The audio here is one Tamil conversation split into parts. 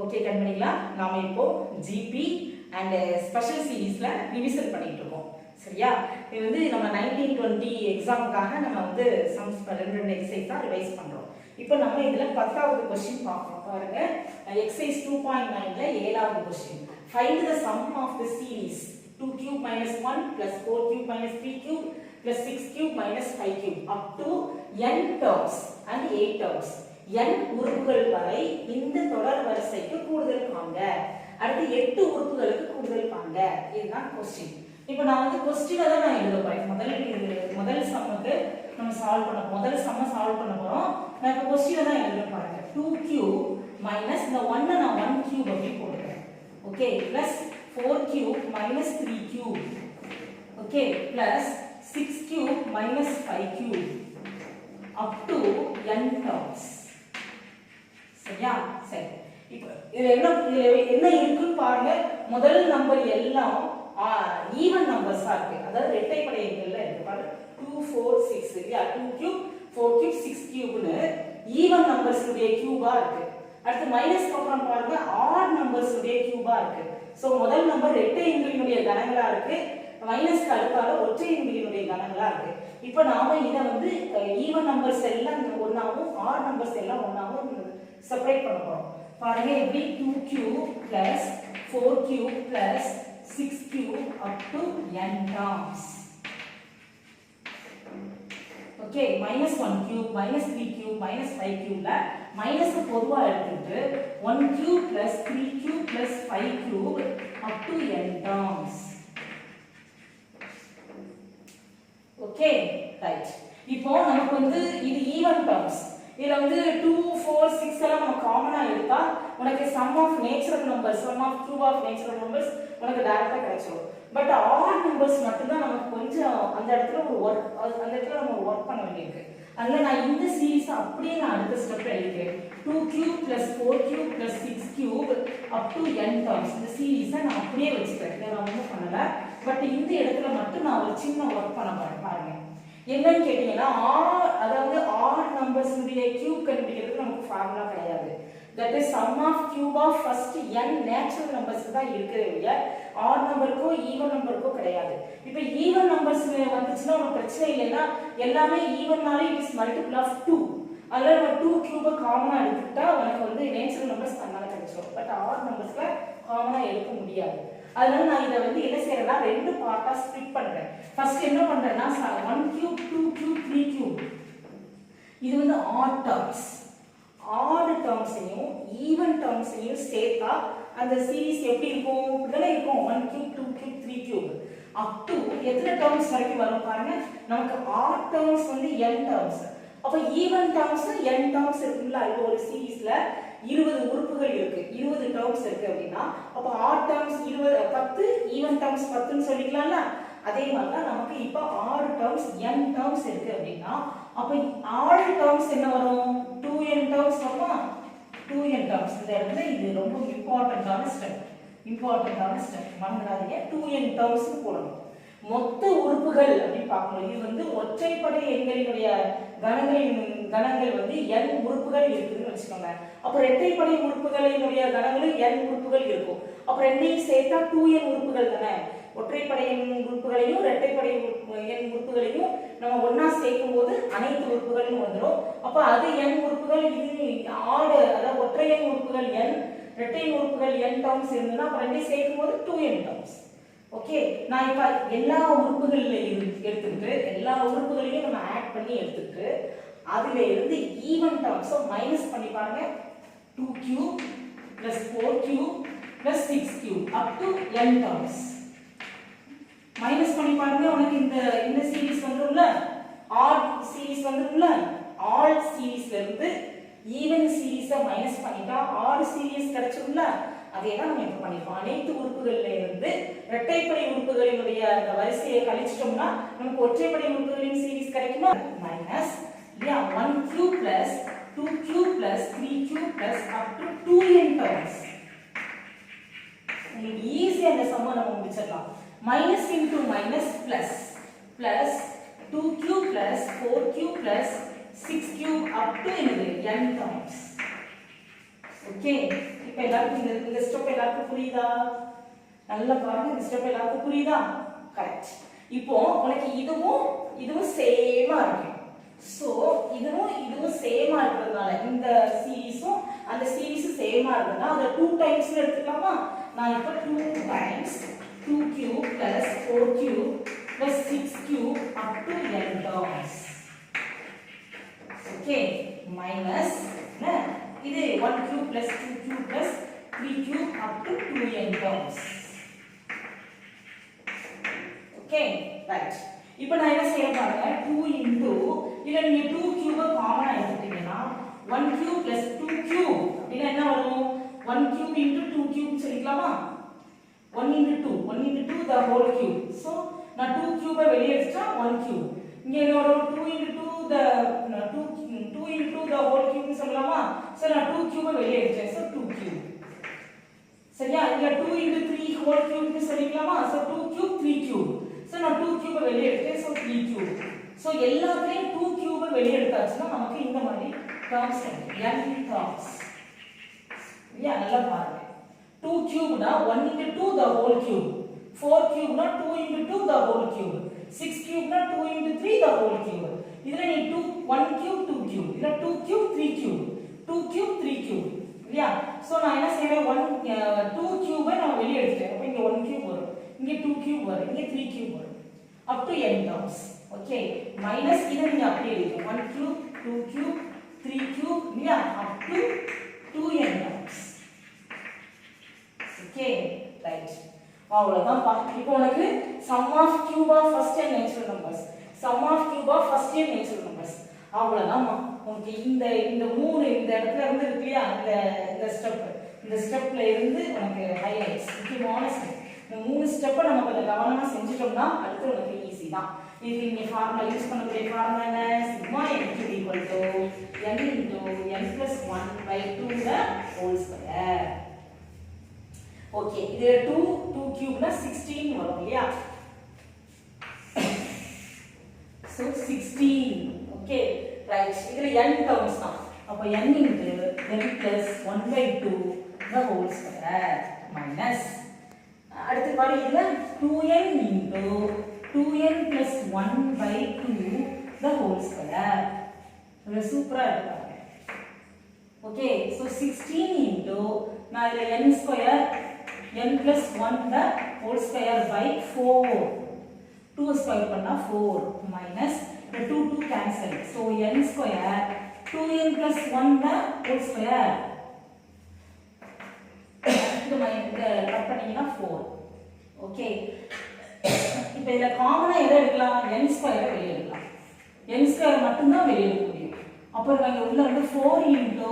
ஓகே கண்மணிகளா, நாம இப்போ ஜிபி அண்ட் ஸ்பெஷல் சீரீஸ்ல ரிவிஷன் பண்ணிட்டு இருக்கோம். சரியா? இது வந்து நம்ம 1920 எக்ஸாமுக்காக நம்ம வந்து சம்ஸ் ரெண்டு எக்ஸசைஸ் தான் ரிவைஸ் பண்றோம். இப்போ நம்ம இதுல 10வது क्वेश्चन பார்ப்போம். பாருங்க, எக்ஸசைஸ் 2.9ல 7வது question. Find the sum of the series 2 cube minus 1 plus 4 cube minus 3 cube plus 6 cube minus 5 cube up to n terms and 8 terms. n உறுப்புகள் வரை இந்த தொடர் வரிசைக்கு கூடுதல் காண்க. அடுத்து 8 உறுப்புகளுக்கு கூடுதல் காண்க. இதுதான் क्वेश्चन. இப்போ நான் வந்து क्वेश्चन தான் நான் எழுத போறேன். முதல் சம்முக்கு நம்ம சால்வ் பண்ண முதல் சம்ம சால்வ் பண்ண போறோம். நான் இப்போ क्वेश्चन தான் எழுத பாருங்க. 2 cube minus இந்த 1 நான் 1 cube அப்படி போடுறேன். Okay, plus 4 cube minus 3 cube. Okay, plus 6 cube minus 5 cube up to n terms. சரியா? சரி, இப்போ இதுல என்ன இருக்குன்னு பாருங்க. முதல் நம்பர் எல்லாம் ஈவன் நம்பர்ஸா இருக்கு, அதாவது இரட்டைப்படை எண்கள்ல இருக்கு. பாருங்க 2 4 6 இல்லையா? 2 cube 4 cube 6 cubeன்னு ஈவன் நம்பர்ஸ் உடைய கியூபா இருக்கு. அடுத்து மைனஸ் அப்புறம் பாருங்க ஆட் நம்பர்ஸ் உடைய கியூபா இருக்கு. சோ முதல் நம்பர் இரட்டை எண்களினுடைய கணங்களா இருக்கு, மைனஸ்க்கு அடுத்தால ஒற்றை எண்களினுடைய கணங்களா இருக்கு. இப்போ நாம இத வந்து ஈவன் நம்பர்ஸ் எல்லாம் ஒண்ணாவும் ஆட் நம்பர்ஸ் எல்லாம் ஒண்ணாவும் செப்பரேட் பண்ண போறோம். பாருங்க, எப்படி 2 cube plus 4 cube plus 6 cube up to n terms. Okay, minus 1 cube minus 3 cube minus 5 cube ல மைனஸ் பொதுவா எடுத்துட்டு 1 cube plus 3 cube plus 5 cube up to n terms. Okay, right. இப்போ நமக்கு வந்து இது ஈவன் டர்ம்ஸ். இதுல வந்து 2 4 6 எல்லாம் நம்ம காமனா எடுத்தா உனக்கு sum of natural numbers, sum of cube of natural numbers உனக்கு டைரக்டா கிடைச்சிரும். பட் ஆட் நம்பர்ஸ் மட்டும் தான் நமக்கு கொஞ்சம் அந்த இடத்துல நம்ம வொர்க் பண்ண வேண்டியிருக்கு. அதனால நான் இந்த சீரிஸ் அப்படியே நான் அடுத்த ஸ்டெப் எழுதிக்கிறேன். 2 cube plus 4 cube plus 6 cube up to n terms. இந்த சீரிஸை நான் அப்படியே வச்சுக்கிறேன். இதை நான் ஒன்றும் பண்ணல. பட் இந்த இடத்துல மட்டும் நான் ஒரு சின்ன ஒர்க் பண்ண போறேன். பாருங்க, என்னன்னு கேட்டீங்கன்னா அதாவது ஆட் நம்பர்ஸ் உடைய கியூப் கண்டுபிடிக்கிறதுக்கு நமக்கு ஃபார்முலா கிடையாது. That is sum of cube of first n natural numbers தான் இருக்குது இல்லையா? ஆட் நம்பருக்கோ ஈவன் நம்பருக்கோ கிடையாது. இப்போ ஈவன் நம்பர்ஸ் வந்துச்சுன்னா ஒரு பிரச்சனை இல்லைன்னா எல்லாமே ஈவன்னாலே இட் இஸ் மல்டிபிள் ஆஃப் 2. அதனால நம்ம 2 கியூபை காமனா எடுத்துக்கிட்டா உனக்கு வந்து நேச்சுரல் நம்பர்ஸ் தன்னால கிடைச்சிடும். பட் ஆட் நம்பர்ஸ்ல காமனா எடுக்க முடியாது. அதனால நான் இதை வந்து என்ன செய்யறேன்னா ரெண்டு பார்ட்டா ஸ்ப்ளிட் பண்றேன். ஃபர்ஸ்ட் என்ன பண்றேன்னா 1 cube 2 cube 3 cube இது வந்து ஆட் டர்ம்ஸ். ஆட் டர்ம்ஸையும் ஈவன் டர்ம்ஸையும் சேர்த்தா அந்த சீரிஸ் எப்படி இருக்கும்? இப்படிதானே இருக்கும். 1 cube 2 cube 3 cube up to எத்தனை டர்ம்ஸ் வரைக்கும் வரும் பாருங்க. நமக்கு ஆட் டர்ம்ஸ் வந்து n டர்ம்ஸ். அப்ப ஈவன் டர்ம்ஸ் n டர்ம்ஸ் இருக்குல்ல. இப்போ ஒரு சீரிஸ்ல 20 உறுப்புகள் இருக்கு, 20 டர்ம்ஸ் இருக்கு அப்படின்னா அப்ப ஆட் டர்ம்ஸ் 10, ஈவன் டர்ம்ஸ் 10ன்னு சொல்லிக்கலாம்ல. அதே மாதிரி தான் நமக்கு இப்போ ஆட் டர்ம்ஸ் n டர்ம்ஸ் இருக்கு அப்படின்னா அப்ப ஆட் டர்ம்ஸ் என்ன வரும்? 2n டர்ம்ஸ் வருமா? 2n terms. இந்த இடத்துல இது ரொம்ப இம்பார்ட்டன்டான ஸ்டெப். மறந்துடாதீங்க, 2n டர்ம்ஸ் போடணும். மொத்த உறுப்புகள் அப்படின்னு பார்க்கணும். இது வந்து ஒற்றைப்படை எண்களினுடைய கணங்கள் வந்து n உறுப்புகள் இருக்குதுன்னு வச்சுக்கோங்க. அப்ப இரட்டைப்படை உறுப்புகளினுடைய கணங்களும் n உறுப்புகள் இருக்கும். அப்ப ரெண்டையும் சேர்த்தா 2n உறுப்புகள் தானே. ஒற்றைப்படை எண் உறுப்புகளையும் இரட்டைப்படை எண் உறுப்புகளையும் நம்ம ஒன்னா சேர்க்கும் போது அனைத்து உறுப்புகளும் வந்துடும். அப்ப அது n உறுப்புகள், இது ஆடு அதாவது ஒற்றை எண் உறுப்புகள் n, இரட்டை உறுப்புகள் n டர்ம்ஸ் இருந்ததுன்னா அப்ப ரெண்டையும் சேர்க்கும் போது 2n டர்ம்ஸ். ஓகே, நான் இப்ப எல்லா உறுப்புகளையும் எடுத்துக்கிட்டு எல்லா உறுப்புகளையும் நம்ம ஆட் பண்ணி எடுத்துக்கிட்டு அதுல இருந்து ஈவன் டர்ம்ஸ் மைனஸ் பண்ணி பாருங்க. 2 cube plus 4 cube plus 6 cube up to n terms. Minus பண்ணி பாருங்க. உனக்கு இந்த சீரிஸ் வந்துரும்ல, ஆட் சீரிஸ் வந்துரும்ல. ஆல் சீரிஸ்ல இருந்து ஈவன் சீரிஸை மைனஸ் பண்ணிட்டா ஆட் சீரிஸ் கிடைச்சிரும்ல. அதே தான் நம்ம இப்ப பண்ணிருக்கோம். அனைத்து உறுப்புகள்ல இருந்து இரட்டைப்படை உறுப்புகளினுடைய அந்த வரிசையை கழிச்சிட்டோம்னா நமக்கு ஒற்றைப்படை உறுப்புகளின் சீரிஸ் கிடைக்குமா? Minus 1 cube plus 2 cube plus 3 cube plus up to 2n terms. உங்களுக்கு ஈஸியா இந்த சம்ம நம்ம முடிச்சிடலாம். Minus into minus plus plus 2 cube plus 4 cube plus 6 cube up to n terms. Okay, இப்போ எல்லாருக்கும் இந்த ஸ்டெப் எல்லாருக்கும் புரியுதா? நல்லா பாருங்க, இந்த ஸ்டெப் எல்லாருக்கும் புரியுதா? கரெக்ட். இப்போ உனக்கு இதுவும் சேமா இருக்கு. சோ இதுவும் சேமா இருக்கிறதுனால இந்த சீரிஸும் அந்த சீரிஸும் சேமா இருக்குன்னா அதை 2 டைம்ஸ்ல எடுத்துக்கலாமா? நான் இப்போ 2 times 2 cube plus 4 cube plus 6 cube up to n terms. Okay, minus இது 1 cube plus 2 cube plus 3 cube up to 2n terms. Okay, right. இப்போ நான் என்ன செய்ய பாருங்க, 2 into இல்ல நீங்க 2 cube காமனா எடுத்துட்டீங்கன்னா 1 cube plus 2 cube அப்படினா என்ன வரும்? 1 cube into 2 cube சொல்லிக்கலாமா? 1 into 2 the whole cube. So நான் 2 cube வெளிய எடுத்துட்டா 1 cube. இங்க என்னோட 2 into 2 the whole cube சொல்லலாமா? சோ நான் 2 cube வெளிய எடுத்தேன். So 2 cube. சரியா? இங்க 2 into 3 whole cube னு சொல்லிக்கலாமா? So 2 cube 3 cube. So நான் 2 cube வெளிய எடுத்தேன். So 3 cube. So எல்லாத்தையும் 2 cube வெளிய எடுத்தாச்சுன்னா நமக்கு இந்த மாதிரி terms கிடைக்கும். n terms. சரியா? நல்லா பாருங்க. 2 cube னா 1 into 2 the whole cube. 4 cube னா 2 into 2 the whole cube. 6 cube னா 2 into 3 the whole cube. இதுல நீ 1 cube 2 cube. இல்ல 2 cube 3 cube. 2 cube 3 cube. சரியா? சோ நான் என்ன செய்றேன், 2 cube நான் வெளிய எடுத்துட்டேன். அப்ப இங்க 1 cube வரும். இங்க 2 cube வரும். இங்க 3 cube வரும். up to n terms. Okay, minus இத நீங்க அப்படியே எழுதுங்க. 1 cube 2 cube 3 cube இல்லையா, up to 2n terms. Okay, right. அவ்வளவுதான் பா. இப்போ உனக்கு sum of cube of first n natural numbers, sum of cube of first n natural numbers அவ்வளவுதான். உனக்கு இந்த மூணு இந்த இடத்துல இருந்து இருக்குலையா, இந்த ஸ்டெப்ல இருந்து உனக்கு ஹைலைட்ஸ் முக்கியமான ஸ்டெப். இந்த மூணு ஸ்டெப்பை நம்ம கொஞ்சம் கவனமா செஞ்சுட்டோம்னா அடுத்து உனக்கு ஈஸி தான். இதுக்கு நீங்க ஃபார்முலா யூஸ் பண்ணக்கூடிய ஃபார்முலா என்ன? Sigma n cube equal to n into n plus 1 by 2 the whole square. Okay, இது 2 cube னா 16 வரும் இல்லையா? so 16. Okay, right. இதுல n terms தான். அப்ப n into n plus 1 by 2 the whole square minus அடுத்து பாரு, இதுல 2n into 2n plus 1 by 2 the whole square. இது சூப்பரா இருக்கு. ஓகே, so 16 into நான் இதுல n square n plus 1 the whole square by 4. 2 square பண்ணா 4 minus the 2 cancel. So n square 2n plus 1 the whole square. இது கட் பண்ணீங்கன்னா 4. ஓகே, இப்போ இதுல காமனா எதை எடுக்கலாம்? n ஸ்கொயரை வெளியே எடுக்கலாம். n ஸ்கொயர் மட்டும்தான் வெளியே எடுக்க முடியும். அப்போ இங்க உள்ள வந்து 4 into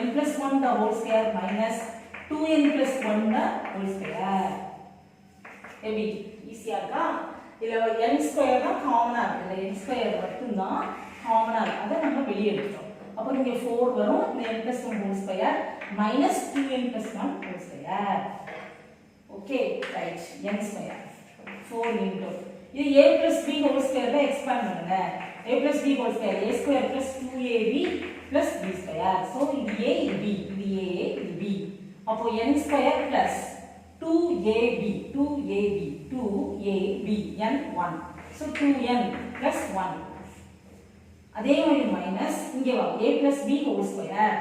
n plus 1 the whole square minus 2n plus 1 the whole square. எப்படி ஈஸியா இருக்கா? இதுல n ஸ்கொயர் தான் காமனா இருக்கு. இந்த n ஸ்கொயர் மட்டும்தான் காமனா இருக்கு. அதை நம்ம வெளியே எடுத்துட்டோம். அப்போ இங்க 4 வரும். இந்த n plus 1 whole square minus 2n plus 1 whole square. Okay, right. n square 4 into இது a plus b whole square தான் எக்ஸ்பாண்ட் பண்ணுங்க. a plus b whole square a square plus 2ab plus b square. so இது a இது b, இது a இது b. அப்போ n square plus 2ab n 1. so 2n plus 1. அதே மாதிரி மைனஸ் இங்க வா, a plus b whole square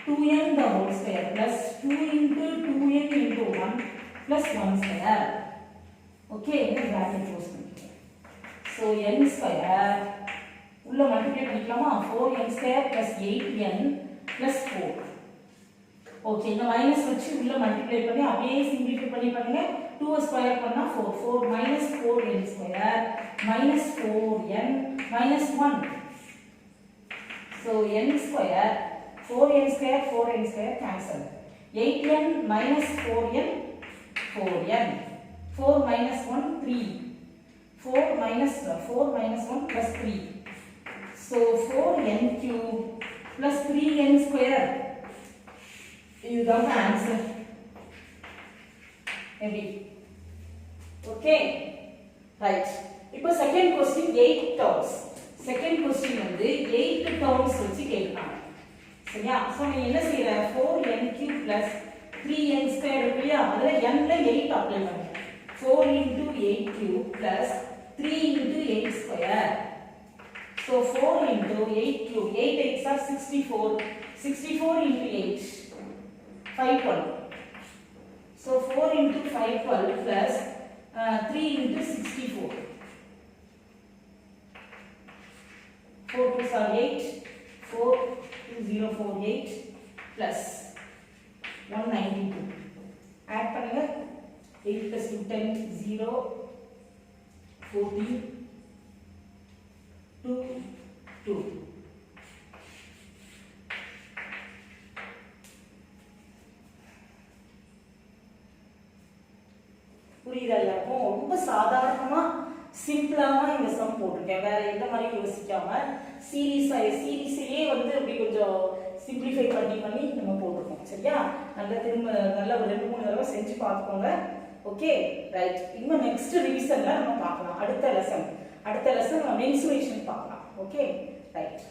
2n the whole square plus 2 into 2n into 1 plus 1 square. okay, இந்த bracket க்ளோஸ் பண்ணிக்கலாம். so n square உள்ள மல்டிப்ளை பண்ணிக்கலாமா? 4n square plus 8n plus 4. Okay, இந்த மைனஸ் வச்சு உள்ள மல்டிப்ளை பண்ணி அப்படியே சிம்பிளிஃபை பண்ணி பண்ணுங்க. 2 ஸ்கொயர் பண்ணா 4 4 minus 4n square minus 4n minus 1. so n square 4n square cancel. 8n minus 4n 4n. 4 minus 1 3. 4 minus 1 plus 3. so 4n cube plus 3n square. இதுதான் ஆன்சர். எப்படி? Okay, right. இப்போ second question 8 terms. Second question வந்து 8 டர்ம்ஸ் வச்சு கேட்கலாம். சரியா? சோ நீ என்ன செய்யற? 4n cube plus 3n square இருக்கு இல்லையா, அதுல n ல 8 அப்ளை பண்ணுங்க. 4 into 8 cube plus 3 into 8 square. So 4 into 8 cube, 8 8s are 64. 64 into 8, 512. So 4 into 512 plus 3 into 64. 4 2s are 8, 4 2048 plus 192. Add பண்ணுங்க. 8 plus 2 10, 0, 14, 2, 2. புரியுதா எல்லாருக்கும்? ரொம்ப சாதாரணமா சிம்பிளாமா இந்த சம் போட்டிருக்கேன். வேற எந்த மாதிரி யோசிக்காம சீரீஸையே வந்து அப்படி கொஞ்சம் சிம்பிளிஃபை பண்ணி நம்ம போட்டிருக்கோம். சரியா? நல்லா ஒரு 2-3 தடவை செஞ்சு பார்த்துக்கோங்க. Okay right. இன்னும் நெக்ஸ்ட் ரிவிஷன்ல நம்ம பார்க்கலாம். அடுத்த லெசன் நம்ம மென்சுரேஷன் பார்க்கலாம். Okay right.